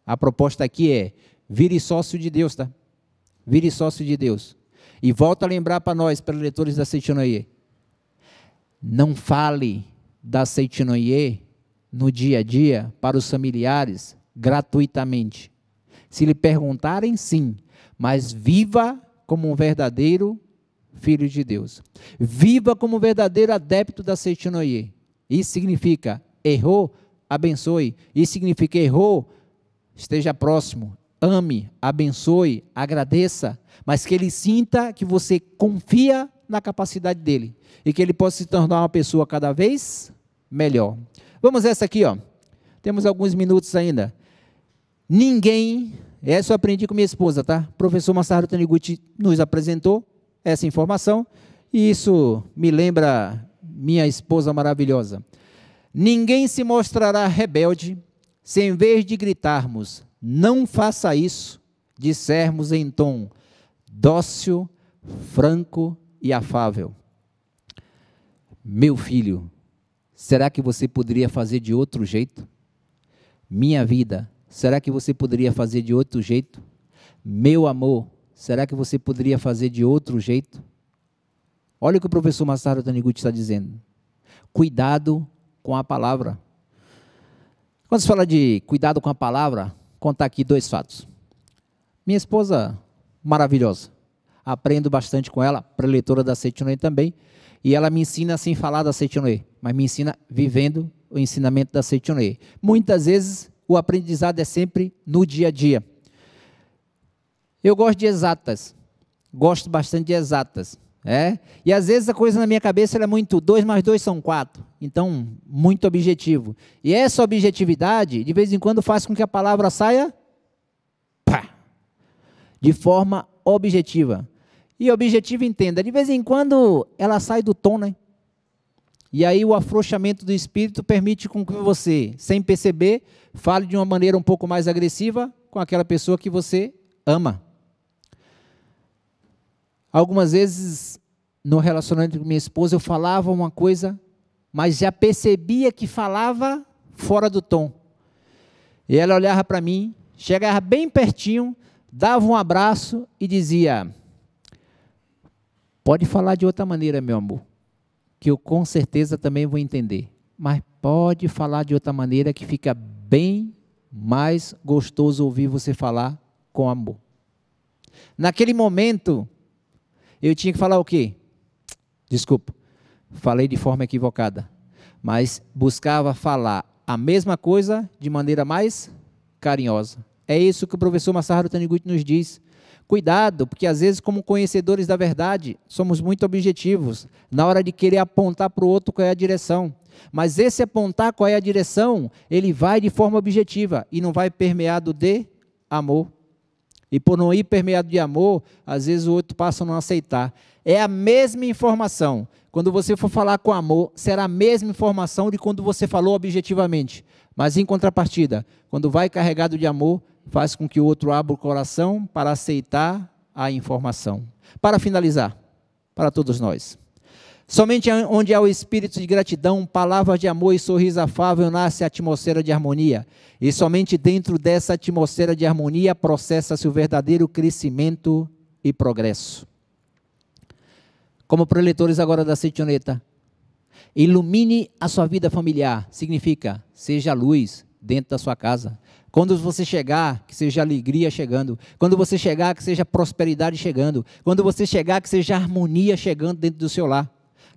A proposta aqui é, vire sócio de Deus, tá? Vire sócio de Deus. E volto a lembrar para nós, para leitores da Seitinoye, não fale da Seitinoye no dia a dia para os familiares gratuitamente. Se lhe perguntarem, sim, mas viva como um verdadeiro filho de Deus. Viva como um verdadeiro adepto da Seitinoye. Isso significa, errou, abençoe. Isso significa, errou, esteja próximo, ame, abençoe, agradeça, mas que ele sinta que você confia na capacidade dele e que ele possa se tornar uma pessoa cada vez melhor. Vamos essa aqui, ó. Temos alguns minutos ainda. Ninguém, essa eu aprendi com minha esposa, tá? O professor Masaharu Taniguchi nos apresentou essa informação e isso me lembra minha esposa maravilhosa. Ninguém se mostrará rebelde se em vez de gritarmos, não faça isso, dissermos em tom dócil, franco e afável. Meu filho, será que você poderia fazer de outro jeito? Minha vida, será que você poderia fazer de outro jeito? Meu amor, será que você poderia fazer de outro jeito? Olha o que o professor Masaharu Taniguchi está dizendo. Cuidado com a palavra. Quando se fala de cuidado com a palavra, contar aqui 2 fatos. Minha esposa maravilhosa. Aprendo bastante com ela, preletora da Seitianoye também, e ela me ensina sem falar da Seitianoye, mas me ensina vivendo o ensinamento da Seitianoye. Muitas vezes o aprendizado é sempre no dia a dia. Eu gosto de exatas, gosto bastante de exatas. E às vezes a coisa na minha cabeça ela é muito, 2 mais 2 são 4, então muito objetivo. E essa objetividade, de vez em quando, faz com que a palavra saia de forma objetiva. E objetivo, entenda, de vez em quando ela sai do tom, né? E aí o afrouxamento do espírito permite com que você, sem perceber, fale de uma maneira um pouco mais agressiva com aquela pessoa que você ama. Algumas vezes, no relacionamento com minha esposa, eu falava uma coisa, mas já percebia que falava fora do tom. E ela olhava para mim, chegava bem pertinho, dava um abraço e dizia: pode falar de outra maneira, meu amor, que eu com certeza também vou entender. Mas pode falar de outra maneira que fica bem mais gostoso ouvir você falar com amor. Naquele momento, eu tinha que falar o quê? Desculpa, falei de forma equivocada, mas buscava falar a mesma coisa de maneira mais carinhosa. É isso que o professor Masaharu Taniguchi nos diz. Cuidado, porque às vezes, como conhecedores da verdade, somos muito objetivos, na hora de querer apontar para o outro qual é a direção. Mas esse apontar qual é a direção, ele vai de forma objetiva e não vai permeado de amor. E por não ir permeado de amor, às vezes o outro passa a não aceitar. É a mesma informação. Quando você for falar com amor, será a mesma informação de quando você falou objetivamente. Mas em contrapartida, quando vai carregado de amor, faz com que o outro abra o coração para aceitar a informação. Para finalizar, para todos nós, somente onde há o espírito de gratidão, palavras de amor e sorriso afável, nasce a atmosfera de harmonia. E somente dentro dessa atmosfera de harmonia processa-se o verdadeiro crescimento e progresso. Como preletores agora da Seitianoye, ilumine a sua vida familiar, significa, seja luz dentro da sua casa. Quando você chegar, que seja alegria chegando. Quando você chegar, que seja prosperidade chegando. Quando você chegar, que seja harmonia chegando dentro do seu lar.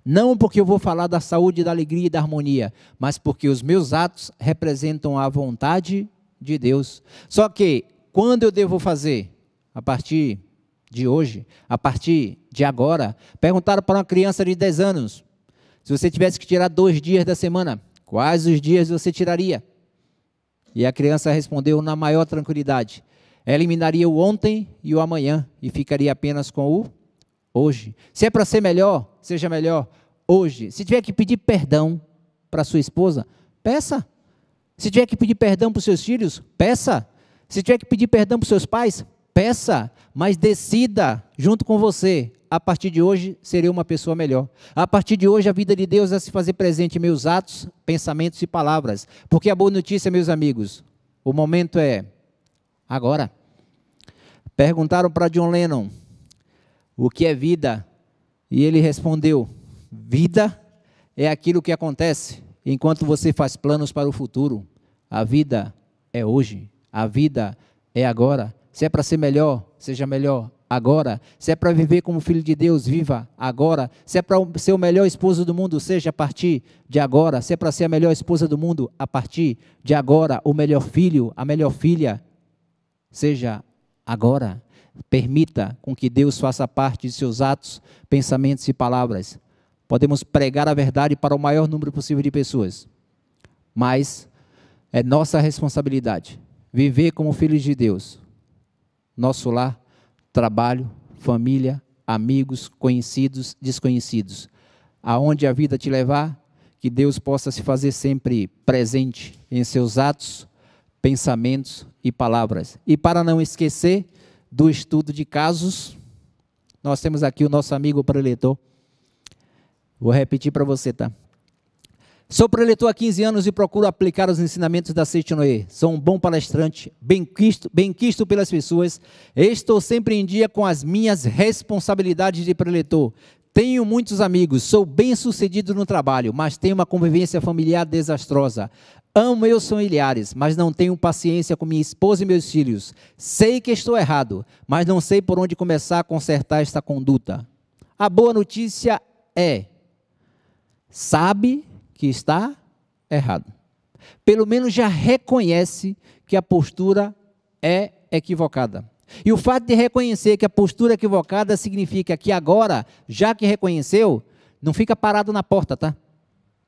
Não porque eu vou falar da saúde, da alegria e da harmonia, mas porque os meus atos representam a vontade de Deus. Só que, quando eu devo fazer? A partir de hoje, a partir de agora. Perguntaram para uma criança de 10 anos, se você tivesse que tirar 2 dias da semana, quais os dias você tiraria? E a criança respondeu na maior tranquilidade. Eliminaria o ontem e o amanhã e ficaria apenas com o hoje. Se é para ser melhor, seja melhor hoje. Se tiver que pedir perdão para sua esposa, peça. Se tiver que pedir perdão para os seus filhos, peça. Se tiver que pedir perdão para os seus pais, peça. Mas decida junto com você. A partir de hoje, serei uma pessoa melhor. A partir de hoje, a vida de Deus vai se fazer presente em meus atos, pensamentos e palavras. Porque a boa notícia, meus amigos, o momento é agora. Perguntaram para John Lennon o que é vida, e ele respondeu: vida é aquilo que acontece enquanto você faz planos para o futuro. A vida é hoje, a vida é agora. Se é para ser melhor, seja melhor agora. Se é para viver como filho de Deus, viva agora. Se é para ser o melhor esposo do mundo, seja a partir de agora. Se é para ser a melhor esposa do mundo, a partir de agora. O melhor filho, a melhor filha, seja agora. Permita com que Deus faça parte de seus atos, pensamentos e palavras. Podemos pregar a verdade para o maior número possível de pessoas, mas é nossa responsabilidade viver como filhos de Deus. Nosso lar, trabalho, família, amigos, conhecidos, desconhecidos. Aonde a vida te levar, que Deus possa se fazer sempre presente em seus atos, pensamentos e palavras. E para não esquecer do estudo de casos, nós temos aqui o nosso amigo preletor. Vou repetir para você, tá? Sou preletor há 15 anos e procuro aplicar os ensinamentos da Seita Noé. Sou um bom palestrante, bem quisto pelas pessoas. Estou sempre em dia com as minhas responsabilidades de preletor. Tenho muitos amigos, sou bem sucedido no trabalho, mas tenho uma convivência familiar desastrosa. Amo meus familiares, mas não tenho paciência com minha esposa e meus filhos. Sei que estou errado, mas não sei por onde começar a consertar esta conduta. A boa notícia é, sabe que está errado. Pelo menos já reconhece que a postura é equivocada. E o fato de reconhecer que a postura é equivocada significa que agora, já que reconheceu, não fica parado na porta, tá?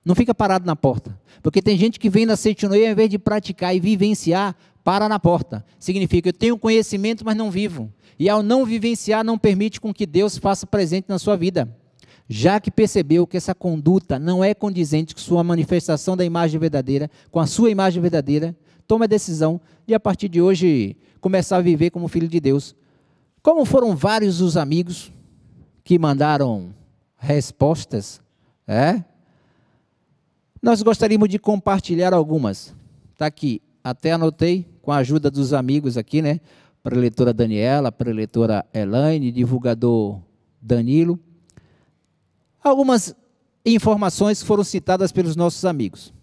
Não fica parado na porta. Porque tem gente que vem na Seita Noé, ao invés de praticar e vivenciar, para na porta. Significa, eu tenho conhecimento, mas não vivo. E ao não vivenciar, não permite com que Deus faça presente na sua vida. Já que percebeu que essa conduta não é condizente com sua manifestação da imagem verdadeira, com a sua imagem verdadeira, tome a decisão de, a partir de hoje, começar a viver como filho de Deus. Como foram vários os amigos que mandaram respostas, nós gostaríamos de compartilhar algumas. Está aqui, até anotei, com a ajuda dos amigos aqui, né? Preletora Daniela, preletora Elaine, divulgador Danilo. Algumas informações foram citadas pelos nossos amigos.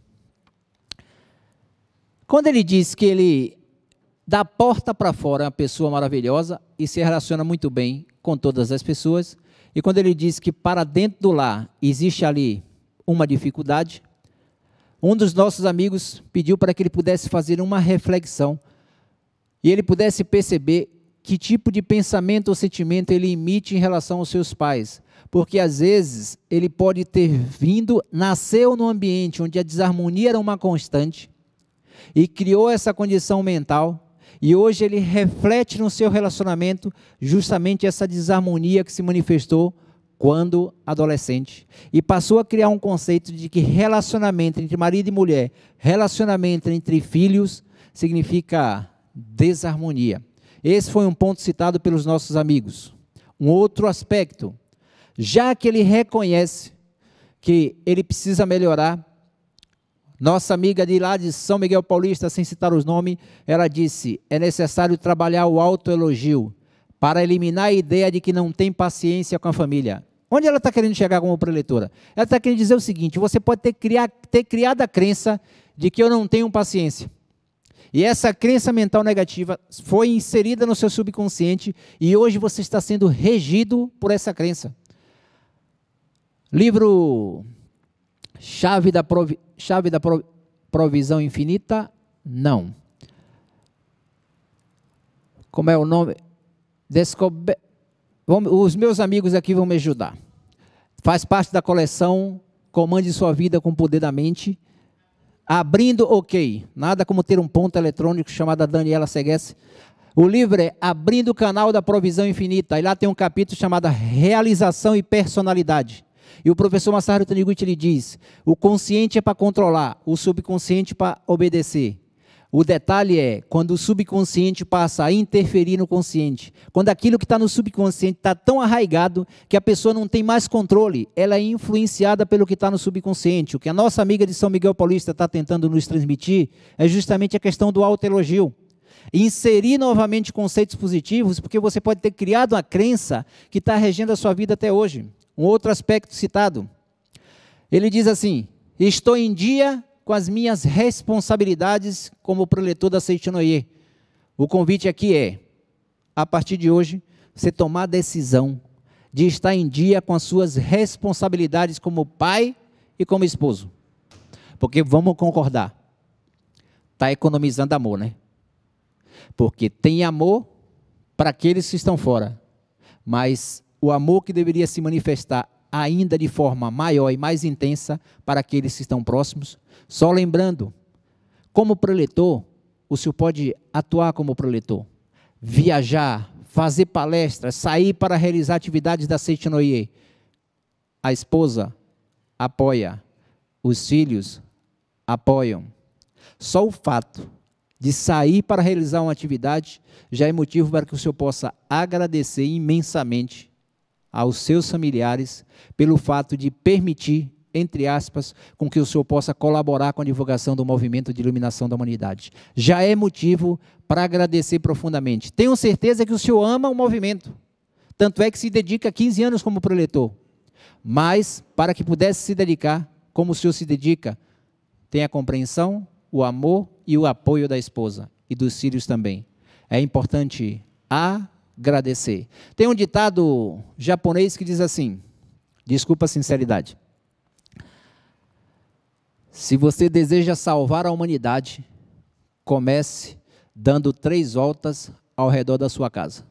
Quando ele diz que ele, da porta para fora, é uma pessoa maravilhosa e se relaciona muito bem com todas as pessoas, e quando ele diz que para dentro do lar existe ali uma dificuldade, um dos nossos amigos pediu para que ele pudesse fazer uma reflexão e ele pudesse perceber que tipo de pensamento ou sentimento ele emite em relação aos seus pais. Porque às vezes ele pode ter nasceu num ambiente onde a desarmonia era uma constante e criou essa condição mental e hoje ele reflete no seu relacionamento justamente essa desarmonia que se manifestou quando adolescente e passou a criar um conceito de que relacionamento entre marido e mulher, relacionamento entre filhos significa desarmonia. Esse foi um ponto citado pelos nossos amigos. Um outro aspecto, já que ele reconhece que ele precisa melhorar, nossa amiga de lá de São Miguel Paulista, sem citar os nomes, ela disse, é necessário trabalhar o autoelogio para eliminar a ideia de que não tem paciência com a família. Onde ela está querendo chegar como preletora? Ela está querendo dizer o seguinte, você pode ter criado a crença de que eu não tenho paciência. E essa crença mental negativa foi inserida no seu subconsciente e hoje você está sendo regido por essa crença. Livro Chave da Provisão Infinita? Não. Como é o nome? Os meus amigos aqui vão me ajudar. Faz parte da coleção Comande Sua Vida com o Poder da Mente. Abrindo OK. Nada como ter um ponto eletrônico chamado Daniela Seguesse. O livro é Abrindo o Canal da Provisão Infinita. E lá tem um capítulo chamado Realização e Personalidade. E o professor Masaru Taniguchi ele diz, o consciente é para controlar, o subconsciente para obedecer. O detalhe é, quando o subconsciente passa a interferir no consciente, quando aquilo que está no subconsciente está tão arraigado que a pessoa não tem mais controle, ela é influenciada pelo que está no subconsciente. O que a nossa amiga de São Miguel Paulista está tentando nos transmitir é justamente a questão do autoelogio. Inserir novamente conceitos positivos, porque você pode ter criado uma crença que está regendo a sua vida até hoje. Um outro aspecto citado, ele diz assim, estou em dia com as minhas responsabilidades como preletor da Seita Noé. O convite aqui é, a partir de hoje, você tomar a decisão de estar em dia com as suas responsabilidades como pai e como esposo. Porque vamos concordar, está economizando amor, né? Porque tem amor para aqueles que estão fora, mas o amor que deveria se manifestar ainda de forma maior e mais intensa para aqueles que estão próximos. Só lembrando, como preletor, o senhor pode atuar como preletor, viajar, fazer palestras, sair para realizar atividades da Seita Noé. A esposa apoia, os filhos apoiam. Só o fato de sair para realizar uma atividade já é motivo para que o senhor possa agradecer imensamente aos seus familiares pelo fato de permitir entre aspas, com que o senhor possa colaborar com a divulgação do movimento de iluminação da humanidade. Já é motivo para agradecer profundamente. Tenho certeza que o senhor ama o movimento, tanto é que se dedica 15 anos como preletor. Mas, para que pudesse se dedicar, como o senhor se dedica, tem a compreensão, o amor e o apoio da esposa e dos filhos também. É importante agradecer. Tem um ditado japonês que diz assim, desculpa a sinceridade, se você deseja salvar a humanidade, comece dando 3 voltas ao redor da sua casa.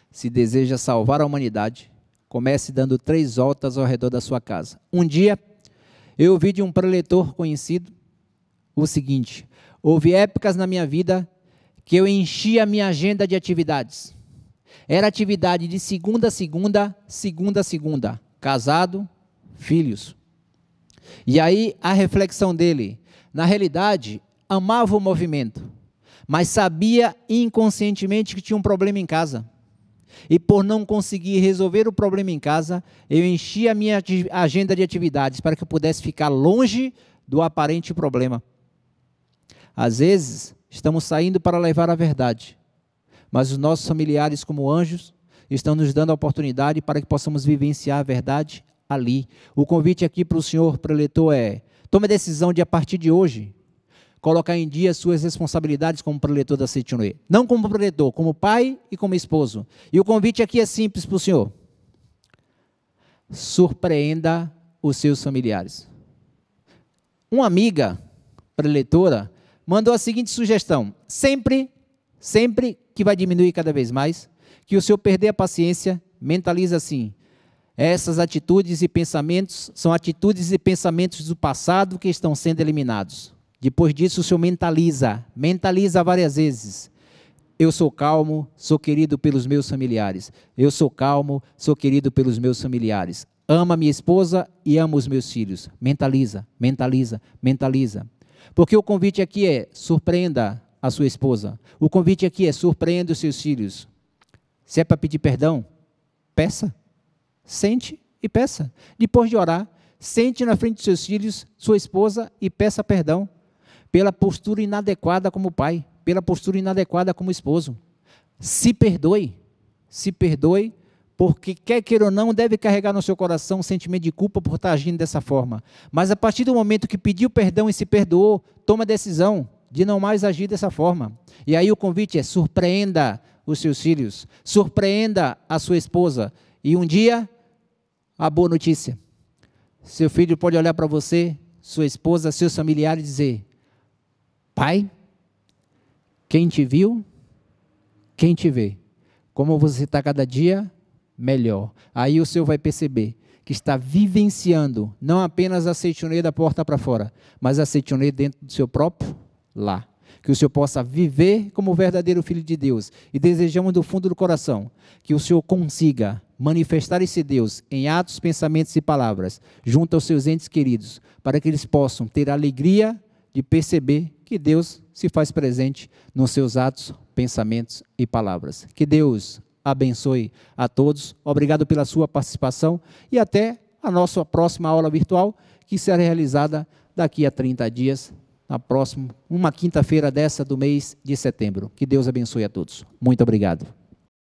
Se deseja salvar a humanidade, comece dando 3 voltas ao redor da sua casa. Um dia, eu ouvi de um preletor conhecido o seguinte, houve épocas na minha vida que eu enchia a minha agenda de atividades. Era atividade de segunda a segunda, segunda a segunda, casado, filhos. E aí a reflexão dele, na realidade, amava o movimento, mas sabia inconscientemente que tinha um problema em casa. E por não conseguir resolver o problema em casa, eu enchi a minha agenda de atividades para que eu pudesse ficar longe do aparente problema. Às vezes, estamos saindo para levar a verdade, mas os nossos familiares, como anjos, estão nos dando a oportunidade para que possamos vivenciar a verdade ali. O convite aqui para o senhor preletor é, tome a decisão de, a partir de hoje, colocar em dia suas responsabilidades como preletor da Setionê. Não como preletor, como pai e como esposo. E o convite aqui é simples para o senhor. Surpreenda os seus familiares. Uma amiga preletora mandou a seguinte sugestão, sempre que vai diminuir cada vez mais, que o senhor perder a paciência, mentaliza assim, essas atitudes e pensamentos são atitudes e pensamentos do passado que estão sendo eliminados. Depois disso, o senhor mentaliza várias vezes. Eu sou calmo, sou querido pelos meus familiares. Eu sou calmo, sou querido pelos meus familiares. Amo a minha esposa e amo os meus filhos. Mentaliza. Porque o convite aqui é, surpreenda a sua esposa. O convite aqui é, surpreenda os seus filhos. Se é para pedir perdão, peça. Sente e peça. Depois de orar, sente na frente dos seus filhos, sua esposa, e peça perdão pela postura inadequada como pai, pela postura inadequada como esposo. Se perdoe, porque quer queira ou não, deve carregar no seu coração um sentimento de culpa por estar agindo dessa forma. Mas a partir do momento que pediu perdão e se perdoou, toma a decisão de não mais agir dessa forma. E aí o convite é, surpreenda os seus filhos, surpreenda a sua esposa, e um dia, a boa notícia, seu filho pode olhar para você, sua esposa, seus familiares e dizer, pai, quem te viu, quem te vê, como você está cada dia melhor. Aí o senhor vai perceber que está vivenciando não apenas a Setionê da porta para fora, mas a Setionê dentro do seu próprio lar. Que o senhor possa viver como o verdadeiro filho de Deus. E desejamos do fundo do coração que o senhor consiga manifestar esse Deus em atos, pensamentos e palavras, junto aos seus entes queridos, para que eles possam ter a alegria de perceber que Deus se faz presente nos seus atos, pensamentos e palavras. Que Deus abençoe a todos. Obrigado pela sua participação e até a nossa próxima aula virtual, que será realizada daqui a 30 dias, na próxima, uma quinta-feira dessa do mês de setembro. Que Deus abençoe a todos. Muito obrigado.